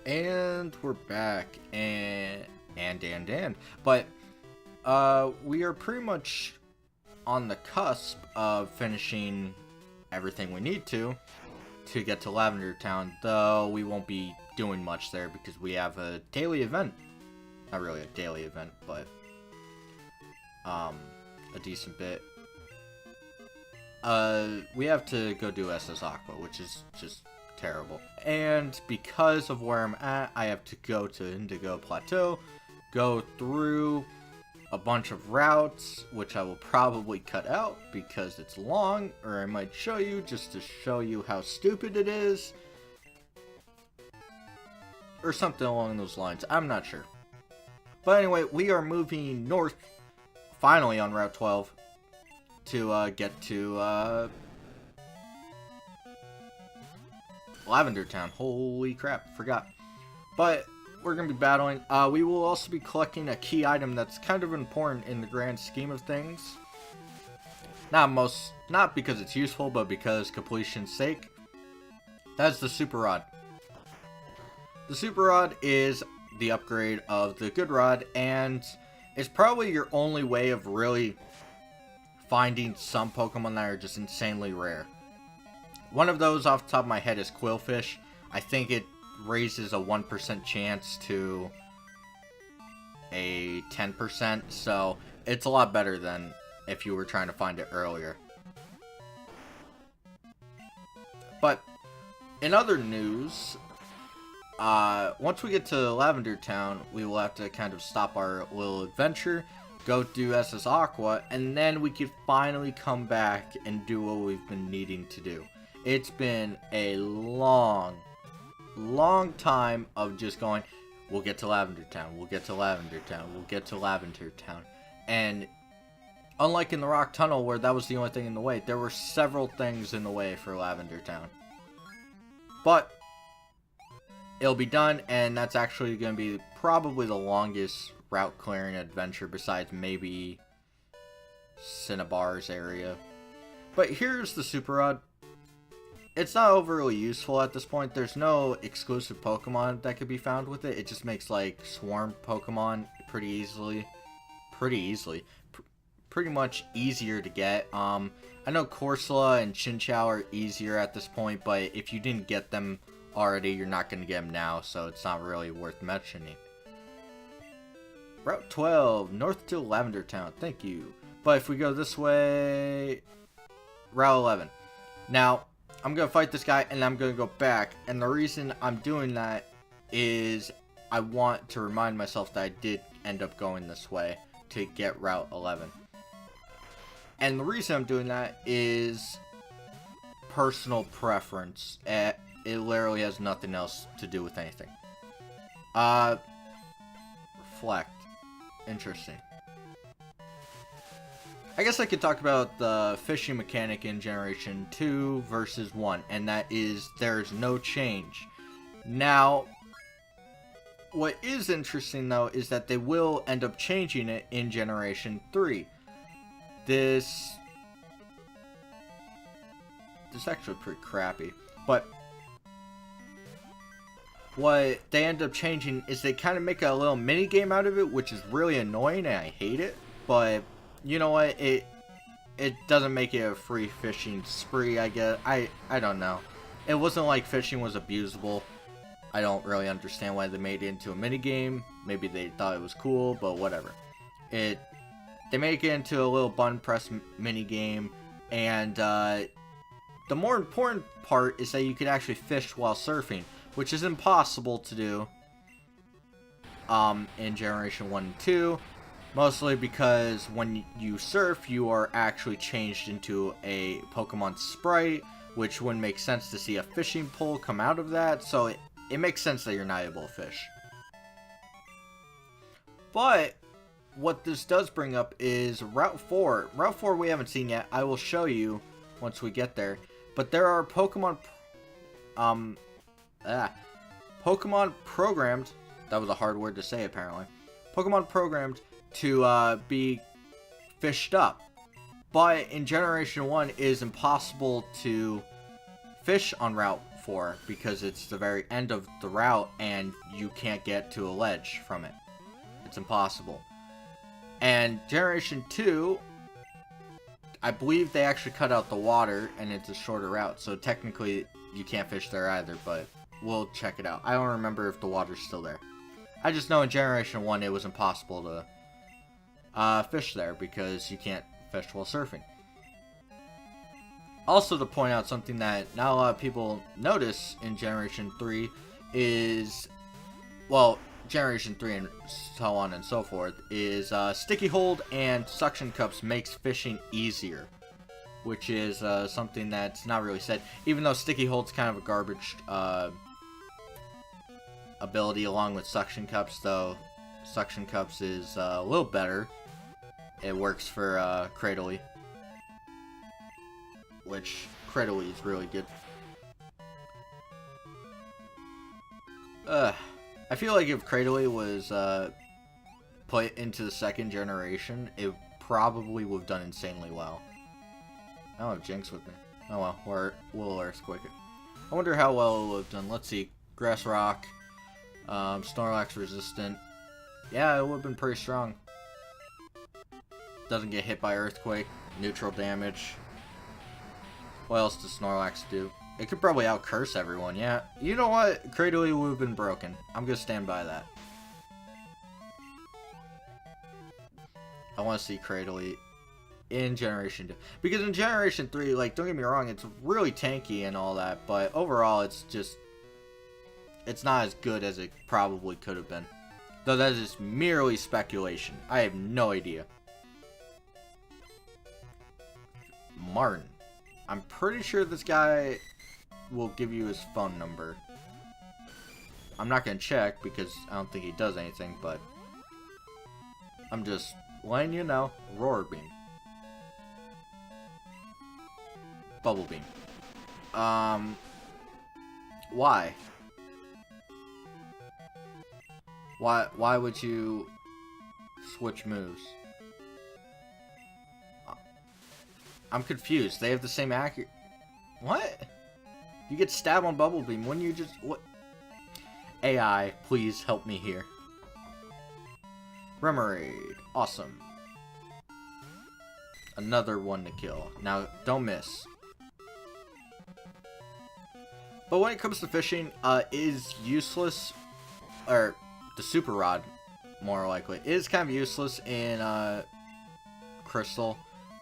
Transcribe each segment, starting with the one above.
And we're back, but we are pretty much on the cusp of finishing everything we need to get to Lavender Town, though we won't be doing much there because we have a daily event. Not really a daily event, but a decent bit. We have to go do S.S Aqua, which is just terrible. And because of where I'm at, I have to go to Indigo Plateau, go through a bunch of routes, which I will probably cut out because it's long, or I might show you just to show you how stupid it is, or something along those lines. I'm not sure. But anyway, we are moving north, finally on Route 12, to get to Lavender Town. Holy crap, forgot. But we're going to be battling. We will also be collecting a key item that's kind of important in the grand scheme of things. Not because it's useful, but because completion's sake. That's the Super Rod. The Super Rod is the upgrade of the Good Rod, and it's probably your only way of really finding some Pokemon that are just insanely rare. One of those off the top of my head is Quillfish. I think it raises a 1% chance to a 10%, so it's a lot better than if you were trying to find it earlier. But in other news, once we get to Lavender Town, we will have to kind of stop our little adventure, go do S.S Aqua, and then we can finally come back and do what we've been needing to do. It's been a long time of just going, we'll get to Lavender Town, we'll get to Lavender Town, we'll get to Lavender Town. And unlike in the Rock Tunnel, where that was the only thing in the way, there were several things in the way for Lavender Town. But it'll be done, and that's actually going to be probably the longest route clearing adventure besides maybe Cinnabar's area. But here's the Super Rod. It's not overly useful at this point. There's no exclusive Pokemon that could be found with it. It just makes like swarm Pokemon pretty much easier to get. I know Corsola and Chinchou are easier at this point, but if you didn't get them already, you're not going to get them now, so it's not really worth mentioning. Route 12, north to Lavender Town, thank you. But if we go this way, Route 11. Now, I'm going to fight this guy, and I'm going to go back, and the reason I'm doing that is I want to remind myself that I did end up going this way to get Route 11. And the reason I'm doing that is personal preference. It literally has nothing else to do with anything. Reflect. Interesting. I guess I could talk about the fishing mechanic in Generation 2 versus 1, and that is there's no change. Now, what is interesting though is that they will end up changing it in Generation 3. This is actually pretty crappy, but what they end up changing is they kind of make a little mini game out of it, which is really annoying and I hate it, but you know what, it doesn't make it a free fishing spree, I guess. I don't know. It wasn't like fishing was abusable. I don't really understand why they made it into a mini game. Maybe they thought it was cool, but whatever. They make it into a little button press mini game, and the more important part is that you could actually fish while surfing, which is impossible to do in Generation 1 and 2. Mostly because when you surf, you are actually changed into a Pokemon sprite, which wouldn't make sense to see a fishing pole come out of that, so it makes sense that you're not able to fish. But what this does bring up is Route 4. Route 4 we haven't seen yet. I will show you once we get there. But there are Pokemon programmed, that was a hard word to say apparently, Pokemon programmed to be fished up. But in Generation 1, it is impossible to fish on Route 4 because it's the very end of the route and you can't get to a ledge from it. It's impossible. And Generation 2, I believe they actually cut out the water and it's a shorter route, so technically you can't fish there either, but we'll check it out. I don't remember if the water's still there. I just know in Generation 1 it was impossible to fish there because you can't fish while surfing. Also, to point out something that not a lot of people notice in Generation 3 is, well, Generation 3 and so on and so forth, is sticky hold and suction cups makes fishing easier, which is something that's not really said. Even though sticky hold's kind of a garbage ability along with suction cups, though suction cups is a little better. It works for Cradley, which Cradley is really good. I feel like if Cradley was put into the second generation, it probably would have done insanely well. I don't have Jinx with me. Oh well, or Will Earthquake. I wonder how well it would have done. Let's see. Grass Rock, Snorlax resistant. Yeah, it would have been pretty strong. Doesn't get hit by Earthquake. Neutral damage. What else does Snorlax do? It could probably out-curse everyone, yeah. You know what? Cradley would have been broken. I'm gonna stand by that. I want to see Cradley in Generation 2. Because in Generation 3, like, don't get me wrong, it's really tanky and all that, but overall it's just... it's not as good as it probably could have been. Though that is merely speculation. I have no idea. Martin. I'm pretty sure this guy will give you his phone number. I'm not going to check because I don't think he does anything, but I'm just letting you know. Roar Beam. Bubble Beam. Why? Why would you switch moves? I'm confused. They have the same accurate... What? You get stabbed on Bubble Beam. Wouldn't you just... What? AI, please help me here. Remoraid. Awesome. Another one to kill. Now, don't miss. But when it comes to fishing, is useless... Or, the Super Rod, more likely, is kind of useless in, Crystal.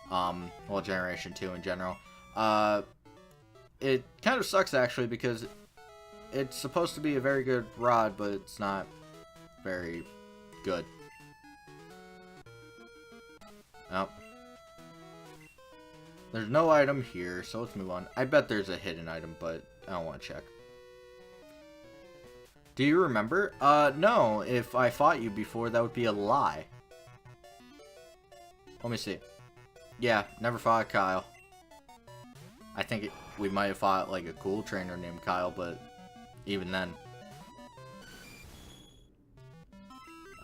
Well, Generation 2 in general. It kind of sucks, actually, because it's supposed to be a very good rod, but it's not very good. Oh. There's no item here, so let's move on. I bet there's a hidden item, but I don't want to check. Do you remember? No. If I fought you before, that would be a lie. Let me see. Yeah, never fought Kyle. I think we might have fought, like, a cool trainer named Kyle, but even then.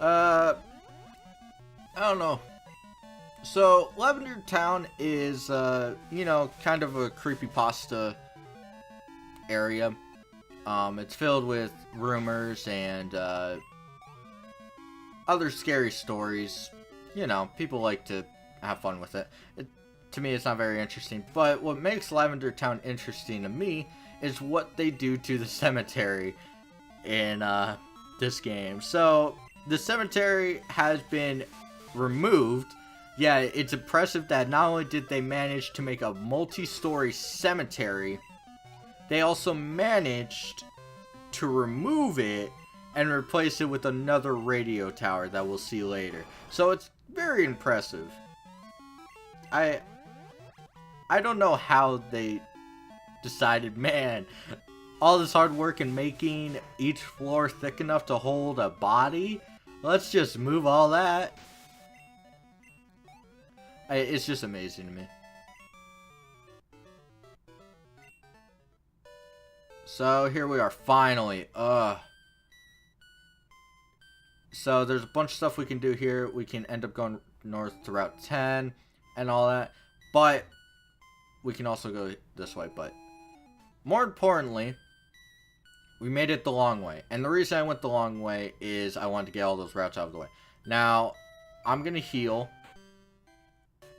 I don't know. So, Lavender Town is, you know, kind of a creepypasta area. It's filled with rumors and, other scary stories. You know, people like to have fun with it. To me, it's not very interesting. But what makes Lavender Town interesting to me is what they do to the cemetery in this game. So, the cemetery has been removed. Yeah, it's impressive that not only did they manage to make a multi-story cemetery, they also managed to remove it and replace it with another radio tower that we'll see later. So it's very impressive. I don't know how they decided, man, all this hard work in making each floor thick enough to hold a body, let's just move all that. It's just amazing to me. So here we are, finally. So there's a bunch of stuff we can do here. We can end up going north to Route 10 and all that. But we can also go this way. But more importantly, we made it the long way. And the reason I went the long way is I wanted to get all those routes out of the way. Now, I'm going to heal.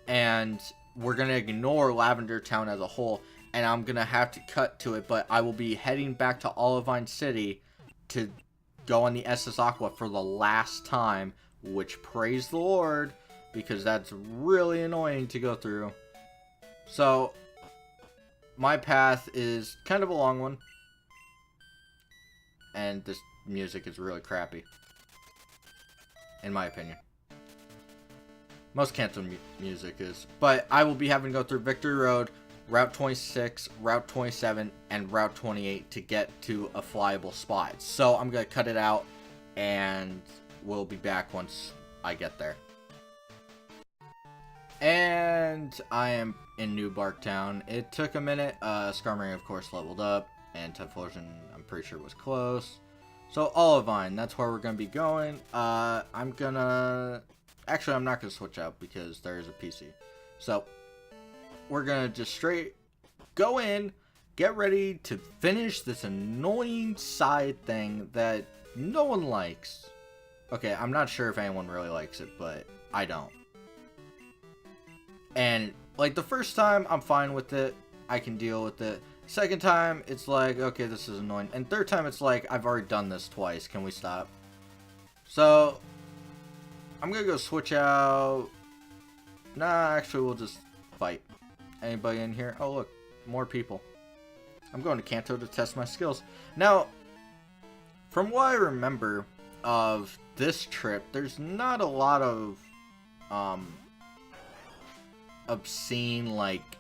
And we're going to ignore Lavender Town as a whole. And I'm going to have to cut to it. But I will be heading back to Olivine City to go on the S.S Aqua for the last time. Which, praise the Lord, because that's really annoying to go through. So, my path is kind of a long one. And this music is really crappy. In my opinion. Most Kanto music is. But I will be having to go through Victory Road, Route 26, Route 27, and Route 28 to get to a flyable spot. So, I'm going to cut it out and we'll be back once I get there. And I am in New Bark Town. It took a minute. Skarmory, of course, leveled up. And Typhlosion, I'm pretty sure, was close. So, Olivine, that's where we're going to be going. I'm going to... Actually, I'm not going to switch out because there is a PC. So, we're going to just straight go in, get ready to finish this annoying side thing that no one likes. Okay, I'm not sure if anyone really likes it, but I don't. And, like, the first time, I'm fine with it. I can deal with it. Second time, it's like, okay, this is annoying. And third time, it's like, I've already done this twice. Can we stop? So, I'm gonna go switch out. Nah, actually, we'll just fight. Anybody in here? Oh, look, more people. I'm going to Kanto to test my skills. Now, from what I remember of this trip, there's not a lot of obscene, like,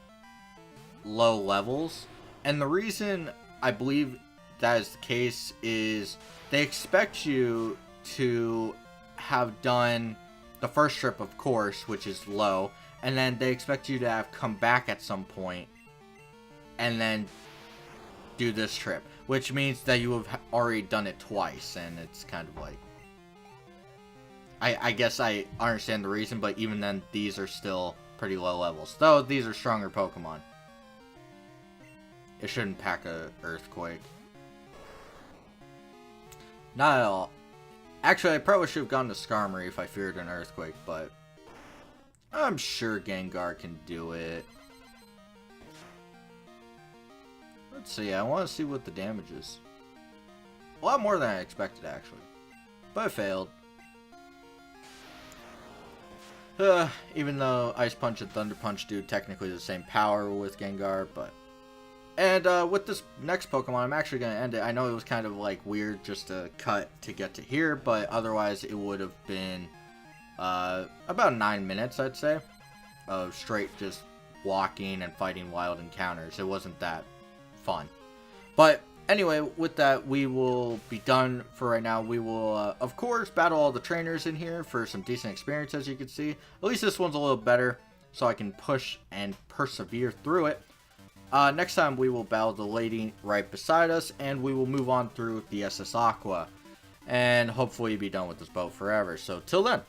low levels. And the reason I believe that is the case is they expect you to have done the first trip, of course, which is low, and then they expect you to have come back at some point and then do this trip, which means that you have already done it twice. And it's kind of like, I guess I understand the reason, but even then, these are still pretty low levels, though these are stronger Pokemon. It shouldn't pack a Earthquake. Not at all. Actually, I probably should have gone to Skarmory if I feared an Earthquake, but I'm sure Gengar can do it. Let's see, I want to see what the damage is. A lot more than I expected, actually. But it failed. Even though Ice Punch and Thunder Punch do technically the same power with Gengar, but... And with this next Pokemon, I'm actually going to end it. I know it was kind of like weird just to cut to get to here, but otherwise it would have been about 9 minutes, I'd say, of straight just walking and fighting wild encounters. It wasn't that fun. But anyway, with that, we will be done for right now. We will, of course, battle all the trainers in here for some decent experience, as you can see. At least this one's a little better, so I can push and persevere through it. Next time, we will battle the lady right beside us, and we will move on through the S.S Aqua. And hopefully be done with this boat forever. So, till then.